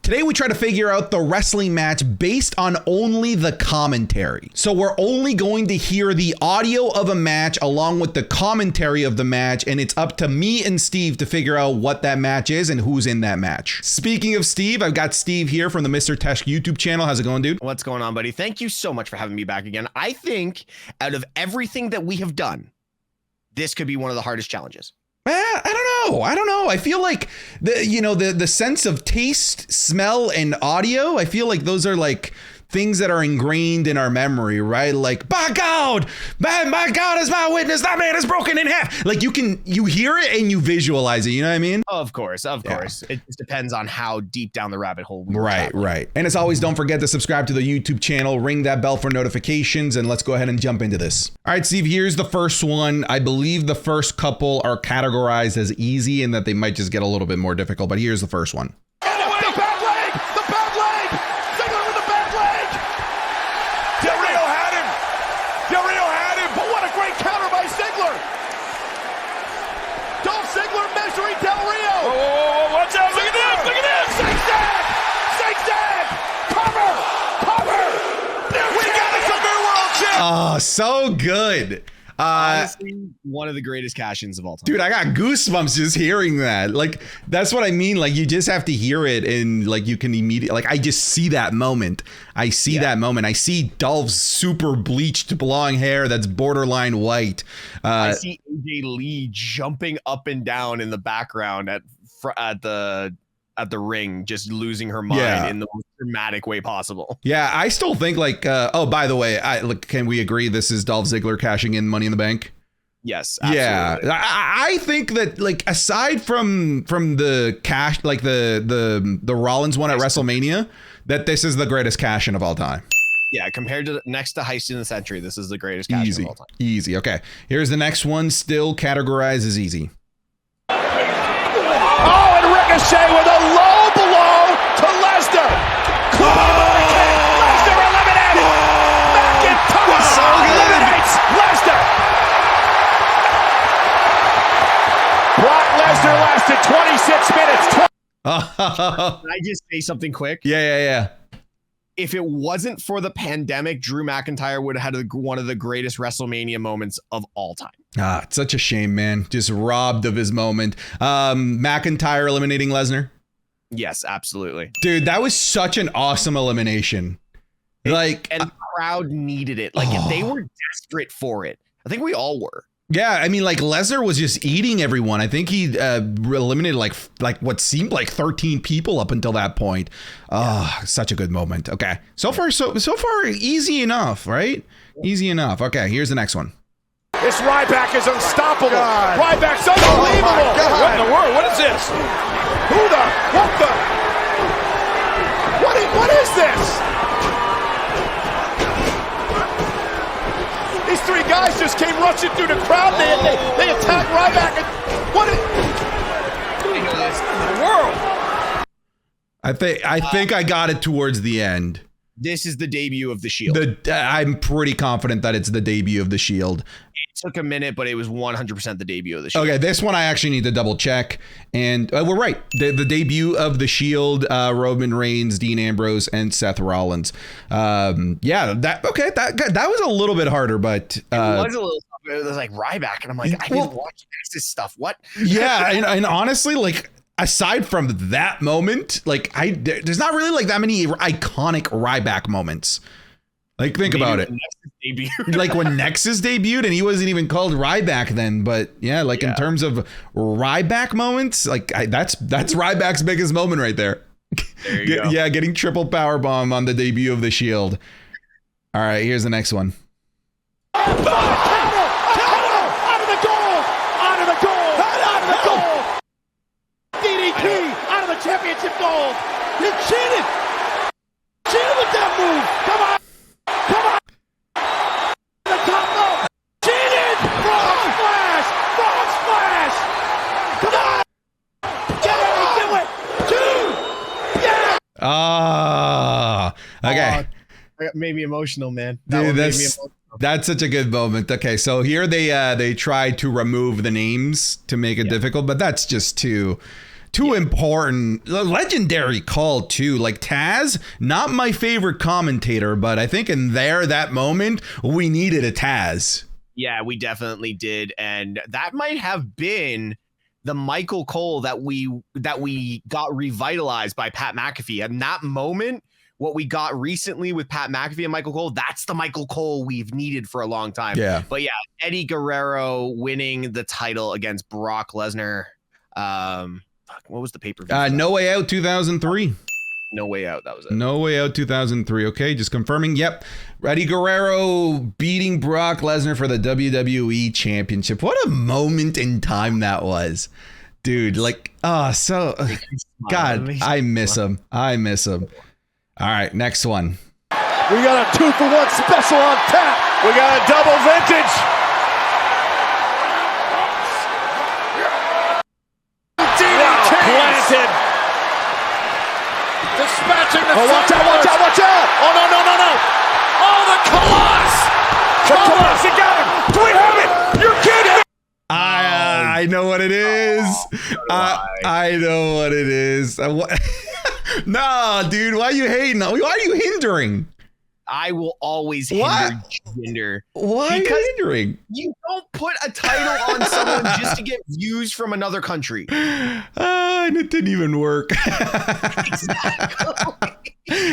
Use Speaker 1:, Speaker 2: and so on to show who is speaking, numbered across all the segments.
Speaker 1: Today we try to figure out the wrestling match based on only the commentary. So we're only going to hear the audio of a match along with the commentary of the match, and it's up to me and Steve to figure out what that match is and who's in that match. Speaking of Steve, I've got Steve here from the Mr. Tesh YouTube channel. How's it going, dude?
Speaker 2: What's going on, buddy? Thank you so much for having me back again. I think out of everything that we have done, this could be one of the hardest challenges.
Speaker 1: I don't know. I feel like the sense of taste, smell, and audio, I feel like those are like things that are ingrained in our memory, right? Like, by God, my God is my witness, that man is broken in half. Like you hear it and you visualize it, you know what I mean?
Speaker 2: Of course. It just depends on how deep down the rabbit hole we
Speaker 1: Right. And as always, don't forget to subscribe to the YouTube channel, ring that bell for notifications, and let's go ahead and jump into this. All right, Steve, here's the first one. I believe the first couple are categorized as easy and that they might just get a little bit more difficult, but here's the first one.
Speaker 3: Ziggler measuring Del Rio. Oh, watch out. Look at this. Zigzag. Cover. We got us a new world champ.
Speaker 1: Oh, so good.
Speaker 2: Honestly, one of the greatest cash-ins of all time.
Speaker 1: Dude, I got goosebumps just hearing that. Like, that's what I mean. Like, you just have to hear it and like you can immediately, like, I just see that moment. I see Dolph's super bleached blonde hair that's borderline white.
Speaker 2: I see AJ Lee jumping up and down in the background at the ring, just losing her mind in the most dramatic way possible.
Speaker 1: Yeah, I still think like, oh, by the way, can we agree this is Dolph Ziggler cashing in Money in the Bank?
Speaker 2: Yes, absolutely.
Speaker 1: Yeah, I think that like aside from the cash, like the Rollins one at WrestleMania, that this is the greatest cash in of all time.
Speaker 2: Yeah, compared to next to Heist in the Century, this is the greatest cash in of all time.
Speaker 1: Easy. Okay, here's the next one. Still categorized as easy.
Speaker 3: Oh, and Ricochet with a low blow to Lesnar. Lesnar eliminated. McIntyre eliminates Lesnar. Brock Lesnar lasted 26 minutes.
Speaker 2: Can I just say something quick?
Speaker 1: Yeah.
Speaker 2: If it wasn't for the pandemic, Drew McIntyre would have had one of the greatest WrestleMania moments of all time.
Speaker 1: It's such a shame, man. Just robbed of his moment. McIntyre eliminating Lesnar.
Speaker 2: Yes, absolutely.
Speaker 1: Dude, that was such an awesome elimination.
Speaker 2: And the crowd needed it. Like, if they were desperate for it. I think we all were.
Speaker 1: Yeah, I mean, like Lesnar was just eating everyone. I think he eliminated like what seemed like 13 people up until that point. Such a good moment. Okay, so far easy enough, right? Easy enough. Okay, here's the next one.
Speaker 3: This Ryback is unstoppable. Ryback's unbelievable. What in the world? What is this? What is this? These three guys just came rushing through the crowd. They attacked Ryback. What in the world?
Speaker 1: I think I got it towards the end.
Speaker 2: This is the debut of the Shield.
Speaker 1: I'm pretty confident that it's the debut of the Shield.
Speaker 2: It took a minute, but it was 100% the debut of the Shield.
Speaker 1: Okay, this one I actually need to double check. And we're right. The debut of the Shield, Roman Reigns, Dean Ambrose, and Seth Rollins. That was a little bit harder, but
Speaker 2: it was a little. It was like Ryback, and I'm like, I didn't watch this stuff. What?
Speaker 1: Yeah, and honestly, like, aside from that moment, like there's not really like that many iconic Ryback moments. Like, think about it. Like when Nexus debuted, and he wasn't even called Ryback then. But yeah, like in terms of Ryback moments, like that's Ryback's biggest moment right there.
Speaker 2: There you go.
Speaker 1: Yeah, getting triple powerbomb on the debut of the Shield. All right, here's the next one.
Speaker 3: DDT out of the championship gold. You cheated with that move. Come on. The top rope. Cheated. Frog splash. Come on. Get it. Do it. Yeah.
Speaker 1: Okay.
Speaker 2: That made me emotional, man.
Speaker 1: Dude, that's such a good moment. Okay, so here they tried to remove the names to make it difficult, but that's just too Too important. Legendary call, too. Like, Taz, not my favorite commentator, but I think in that moment, we needed a Taz.
Speaker 2: Yeah, we definitely did. And that might have been the Michael Cole that we got revitalized by Pat McAfee. And that moment, what we got recently with Pat McAfee and Michael Cole, that's the Michael Cole we've needed for a long time.
Speaker 1: Yeah.
Speaker 2: But yeah, Eddie Guerrero winning the title against Brock Lesnar. What was the pay-per-view?
Speaker 1: No Way Out 2003.
Speaker 2: No Way Out. That was it.
Speaker 1: No Way Out 2003. Okay, just confirming. Yep. Eddie Guerrero beating Brock Lesnar for the WWE Championship. What a moment in time that was. Dude, like, God, I miss him. All right, next one.
Speaker 3: We got a 2-for-1 special on tap. We got a double vintage. Planted. Dispatching the watch out. Oh, no. Oh, the Colossus. The Colossus got him. Do we have it? You're kidding.
Speaker 1: I know what it is. I know what it is. Nah, dude, why are you hating? Why are you hindering?
Speaker 2: I will always hinder Jinder.
Speaker 1: Why are you hindering?
Speaker 2: You don't put a title on someone just to get views from another country.
Speaker 1: And it didn't even work.
Speaker 2: Exactly.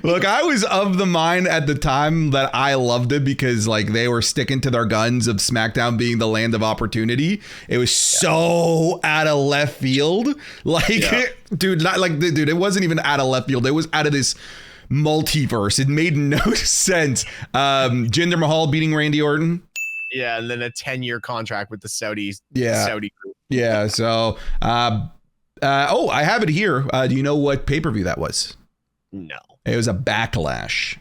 Speaker 1: Look, I was of the mind at the time that I loved it because like they were sticking to their guns of SmackDown being the land of opportunity. It was so out of left field. Like, dude, it wasn't even out of left field. It was out of this multiverse. It made no sense. Jinder Mahal beating Randy Orton.
Speaker 2: Yeah, and then a 10-year contract with the Saudi group.
Speaker 1: Yeah, so I have it here. Do you know what pay-per-view that was?
Speaker 2: No.
Speaker 1: It was a Backlash.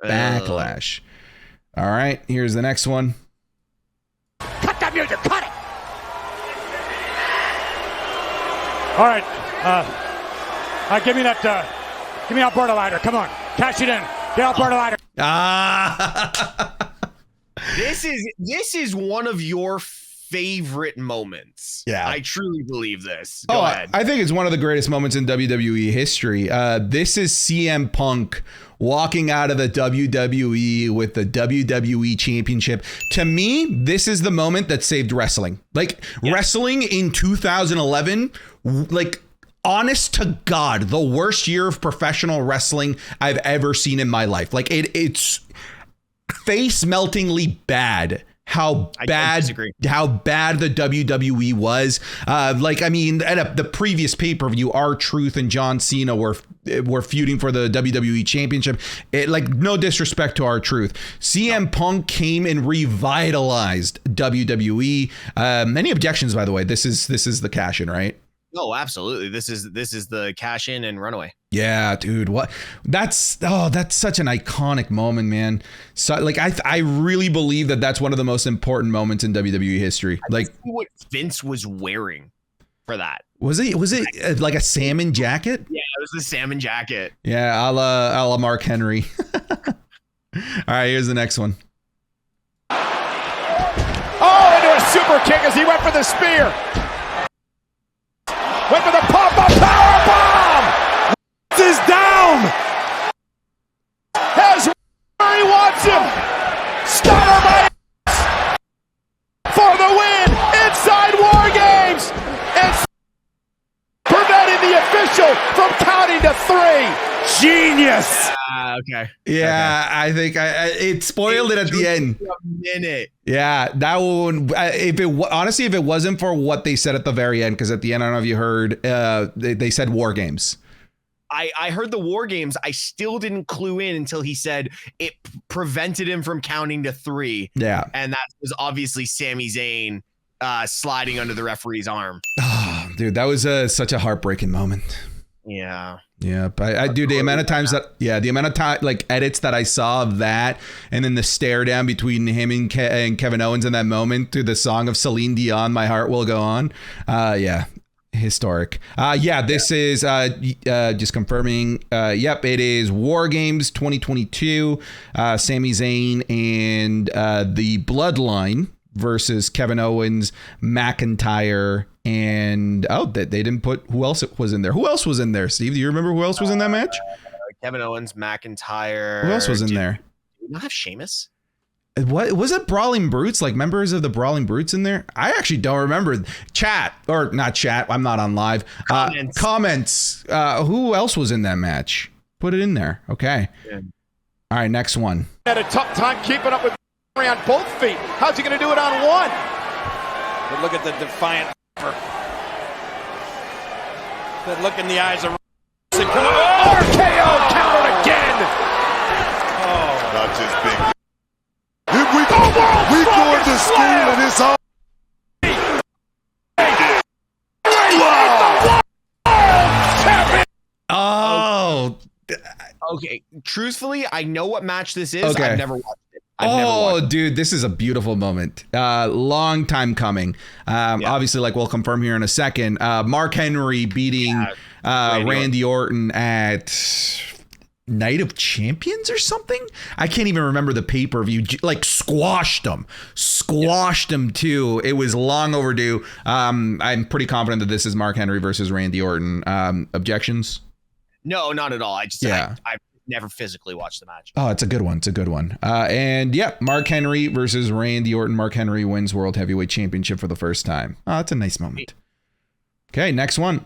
Speaker 1: Backlash. All right, here's the next one.
Speaker 3: Cut that music, cut it. All right, give me that Alberta lighter. Come on, cash it in. Get Alberta lighter.
Speaker 2: This is one of your favorite moments.
Speaker 1: Yeah,
Speaker 2: I truly believe this. Go ahead.
Speaker 1: I think it's one of the greatest moments in WWE history. This is CM Punk walking out of the WWE with the WWE Championship. To me, this is the moment that saved wrestling. Like wrestling in 2011, like honest to God, the worst year of professional wrestling I've ever seen in my life. Like it's face meltingly bad. How bad the WWE was. At the previous pay-per-view, R-Truth and John Cena were feuding for the WWE Championship. No disrespect to R-Truth. CM Punk came and revitalized WWE. Any objections, by the way? This is the cash-in, right?
Speaker 2: Oh, absolutely. This is the cash in and runaway.
Speaker 1: Yeah, dude. What? That's such an iconic moment, man. So I really believe that's one of the most important moments in WWE history. Like
Speaker 2: what Vince was wearing for that.
Speaker 1: Was it like a salmon jacket?
Speaker 2: Yeah, it was the salmon jacket.
Speaker 1: Yeah, a la Mark Henry. All right, here's the next one.
Speaker 3: Oh, into a super kick as he went for the spear. Went for the pop-up power bomb. Is down. Has where he wants him. Stunner by for the win inside Wargames. And preventing the official from counting to 3. Genius.
Speaker 2: Okay.
Speaker 1: Yeah, okay. I think it spoiled it at the end.
Speaker 2: A minute.
Speaker 1: Yeah, that one. If it wasn't for what they said at the very end, because at the end, I don't know if you heard, they said Wargames.
Speaker 2: I heard the Wargames. I still didn't clue in until he said it prevented him from counting to 3.
Speaker 1: Yeah,
Speaker 2: and that was obviously Sami Zayn sliding under the referee's arm.
Speaker 1: Oh, dude, that was such a heartbreaking moment.
Speaker 2: Yeah.
Speaker 1: Yeah, but I do the amount of times the amount of time like edits that I saw of that, and then the stare down between him and Kevin Owens in that moment to the song of Celine Dion, "My Heart Will Go On." Yeah, historic. This is just confirming. Yep, it is Wargames 2022. Sami Zayn and the Bloodline versus Kevin Owens, McIntyre, and they didn't put who else was in there. Who else was in there, Steve? Do you remember who else was in that match?
Speaker 2: Kevin Owens, McIntyre.
Speaker 1: Who else was in there?
Speaker 2: Did we not have Sheamus?
Speaker 1: What was it? Brawling Brutes, like members of the Brawling Brutes in there? I actually don't remember. Chat or not chat. I'm not on live. Comments. Who else was in that match? Put it in there. Okay. Yeah. All right. Next one.
Speaker 3: Had a tough time keeping up with on both feet. How's he going to do it on one? But look at the defiant. That look in the eyes of. RKO countered again. Oh,
Speaker 4: not just big. We going to school in his home.
Speaker 1: Oh.
Speaker 2: Okay. Truthfully, I know what match this is. Okay. I've never watched it.
Speaker 1: Dude, this is a beautiful moment. Long time coming. Obviously, like we'll confirm here in a second. Mark Henry beating Randy Orton at Night of Champions or something. I can't even remember the pay-per-view. Like squashed them too. It was long overdue. I'm pretty confident that this is Mark Henry versus Randy Orton. Objections?
Speaker 2: No, not at all. I've never physically watched the match.
Speaker 1: Oh, it's a good one. And Mark Henry versus Randy Orton. Mark Henry wins World Heavyweight Championship for the first time. Oh, that's a nice moment. Okay, next one.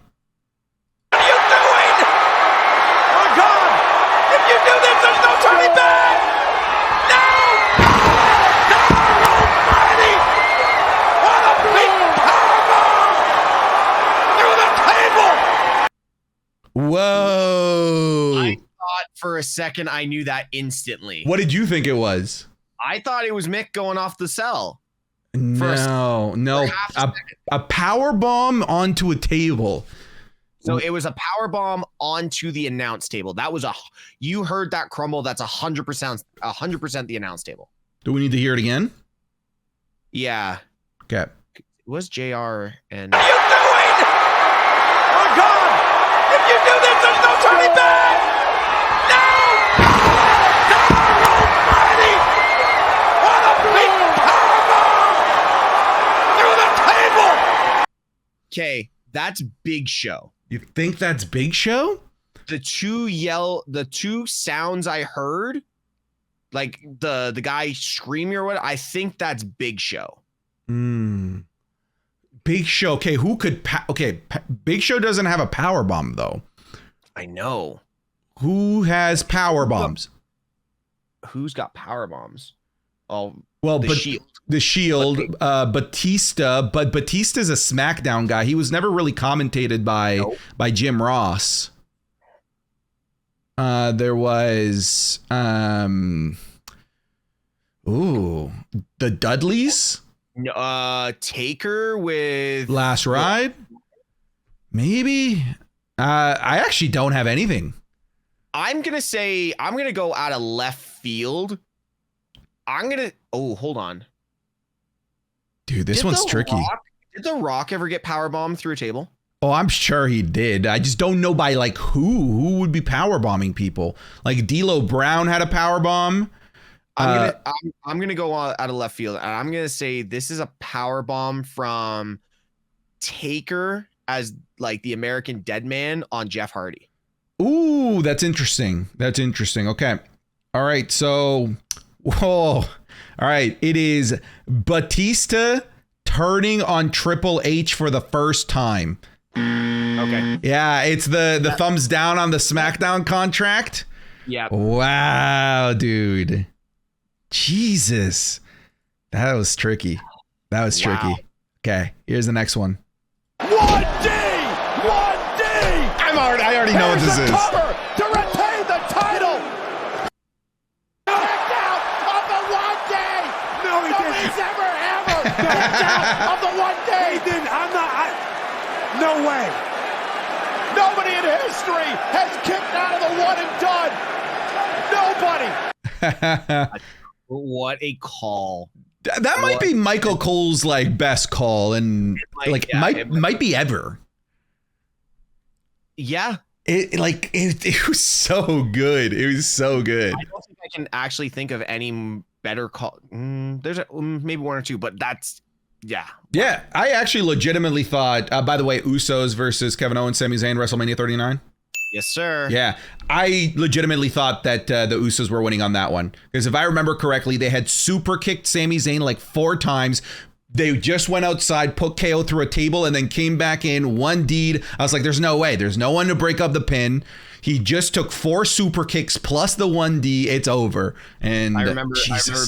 Speaker 1: Whoa.
Speaker 2: I thought for a second I knew that instantly.
Speaker 1: What did you think it was?
Speaker 2: I thought it was Mick going off the cell.
Speaker 1: No. A power bomb onto a table.
Speaker 2: So it was a power bomb onto the announce table. That was you heard that crumble. That's 100% the announce table.
Speaker 1: Do we need to hear it again?
Speaker 2: Yeah.
Speaker 1: Okay.
Speaker 2: It was JR and.
Speaker 3: What are you doing? Oh God! If you do this, there's no turning back! No! God almighty! What a big powerbomb! Through the table!
Speaker 2: Okay, that's Big Show.
Speaker 1: You think that's Big Show?
Speaker 2: The two sounds I heard, like the guy screaming or what, I think that's Big Show.
Speaker 1: Big Show. Okay, who could? Big Show doesn't have a power bomb though.
Speaker 2: I know.
Speaker 1: Who has power bombs?
Speaker 2: Who's got power bombs? Oh,
Speaker 1: well,
Speaker 2: the Shield.
Speaker 1: The Shield, Batista, but Batista's a SmackDown guy. He was never really commentated by Jim Ross. There was the Dudleys.
Speaker 2: Taker with
Speaker 1: Last Ride. Maybe. I actually don't have anything.
Speaker 2: I'm gonna go out of left field. Hold on.
Speaker 1: Dude, this one's tricky.
Speaker 2: Did The Rock ever get powerbombed through a table?
Speaker 1: Oh, I'm sure he did. I just don't know by like who would be powerbombing people. Like D'Lo Brown had a powerbomb.
Speaker 2: I'm gonna go out of left field, and I'm gonna say this is a powerbomb from Taker as like the American Dead Man on Jeff Hardy.
Speaker 1: Ooh, that's interesting. Okay. All right. So, all right. It is Batista turning on Triple H for the first time.
Speaker 2: Okay.
Speaker 1: Yeah, it's the thumbs down on the SmackDown contract.
Speaker 2: Yeah.
Speaker 1: Wow, dude. Jesus. That was tricky. Okay, here's the next one.
Speaker 3: 1D!
Speaker 1: I already know what this is.
Speaker 3: Cover to retain the title! Backed out of the 1D! No, he didn't. Nobody's ever backed out of the 1D! He didn't. No way. Nobody in history has kicked out of the 1 and done. Nobody.
Speaker 2: What a call.
Speaker 1: That might be Michael Cole's like best call and might be ever.
Speaker 2: Yeah.
Speaker 1: It was so good. It was so good.
Speaker 2: I don't think I can actually think of any better call. There's maybe one or two, but that's yeah.
Speaker 1: Yeah, I actually legitimately thought. By the way, Usos versus Kevin Owens, Sami Zayn, WrestleMania 39.
Speaker 2: Yes, sir.
Speaker 1: Yeah, I legitimately thought that the Usos were winning on that one because if I remember correctly, they had super kicked Sami Zayn like 4 times. They just went outside, put KO through a table, and then came back in one deed. I was like, there's no way. There's no one to break up the pin. He just took 4 super kicks plus the 1D. It's over. And
Speaker 2: I remember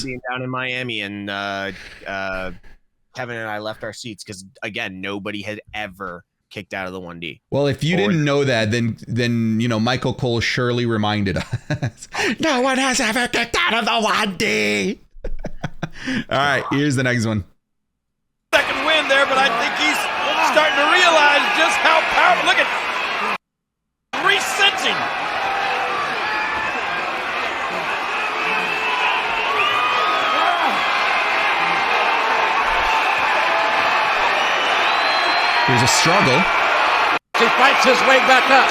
Speaker 2: being down in Miami and Kevin and I left our seats because, again, nobody had ever kicked out of the 1D.
Speaker 1: Well, if you didn't know that, then you know, Michael Cole surely reminded us. No one has ever kicked out of the 1D. All right, here's the next one.
Speaker 3: Second win there, but I think he's starting to realize just how powerful. Look at resensing.
Speaker 1: There's a struggle.
Speaker 3: He fights his way back up.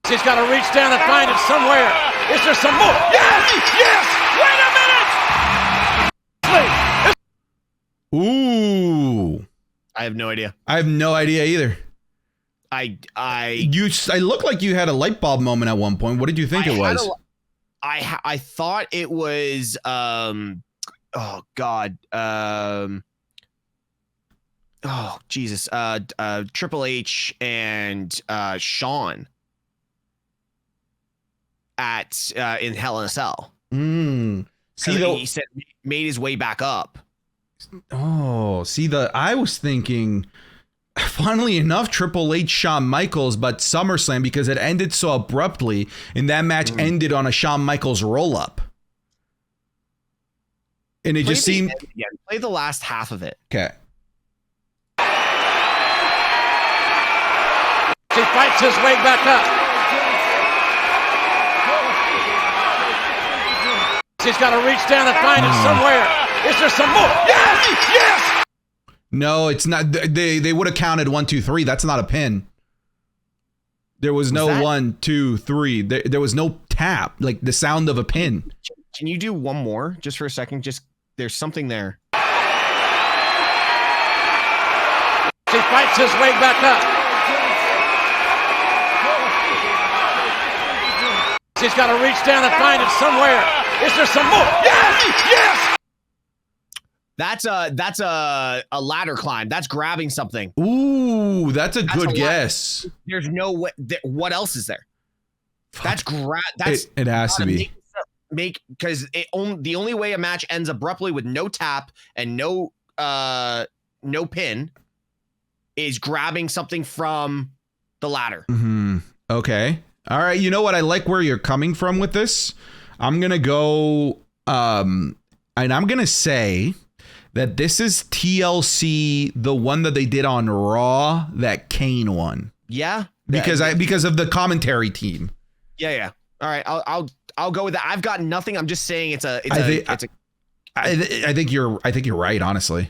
Speaker 3: He's got to reach down and find it somewhere. Is there some more? Yes! Yes! Wait a minute!
Speaker 1: Ooh.
Speaker 2: I have no idea.
Speaker 1: I have no idea either.
Speaker 2: I
Speaker 1: looked like you had a light bulb moment at one point. What did you think it was?
Speaker 2: I thought it was oh God. Oh Jesus. Triple H and Shawn at in Hell in a Cell.
Speaker 1: See,
Speaker 2: he said made his way back up.
Speaker 1: Oh, see, I was thinking, funnily enough, Triple H, Shawn Michaels, but SummerSlam, because it ended so abruptly, and that match ended on a Shawn Michaels roll up. And it just seemed.
Speaker 2: Yeah, play the last half of it.
Speaker 1: Okay.
Speaker 3: He fights his way back up. He's got to reach down and find it somewhere. Is there some more? Yes! Yes!
Speaker 1: No, it's not. They would have counted 1, 2, 3. That's not a pin. There was no 1, 2, 3. There was no tap, like the sound of a pin.
Speaker 2: Can you do one more just for a second? Just there's something there.
Speaker 3: He fights his way back up. He's got to reach down and find it somewhere. Is there some more? Yes! Yes!
Speaker 2: That's a ladder climb. That's grabbing something.
Speaker 1: Ooh, that's a good guess.
Speaker 2: There's no way. What else is there? That's
Speaker 1: it has to be.
Speaker 2: Because the only way a match ends abruptly with no tap and no pin is grabbing something from the ladder.
Speaker 1: Mm-hmm. Okay. All right. You know what? I like where you're coming from with this. I'm gonna go. And I'm gonna say that this is TLC, the one that they did on Raw, that Kane won.
Speaker 2: Yeah.
Speaker 1: Because of the commentary team.
Speaker 2: Yeah. All right. I'll go with that. I've got nothing. I'm just saying
Speaker 1: I think you're right, honestly.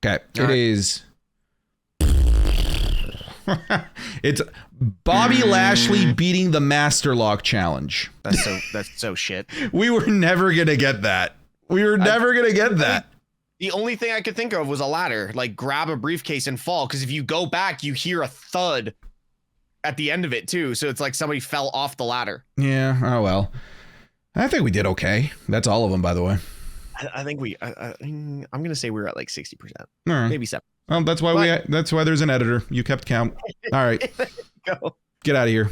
Speaker 1: Okay. It is. It's Bobby Lashley beating the Master Lock Challenge.
Speaker 2: That's so shit.
Speaker 1: We were never gonna get that.
Speaker 2: The only thing I could think of was a ladder, like grab a briefcase and fall. Because if you go back, you hear a thud at the end of it too. So it's like somebody fell off the ladder.
Speaker 1: Yeah. Oh well. I think we did okay. That's all of them, by the way.
Speaker 2: I think I'm gonna say we're at like 60%,
Speaker 1: right.
Speaker 2: maybe 7.
Speaker 1: Well, that's why there's an editor. You kept count. All right.
Speaker 2: Go.
Speaker 1: Get out of here.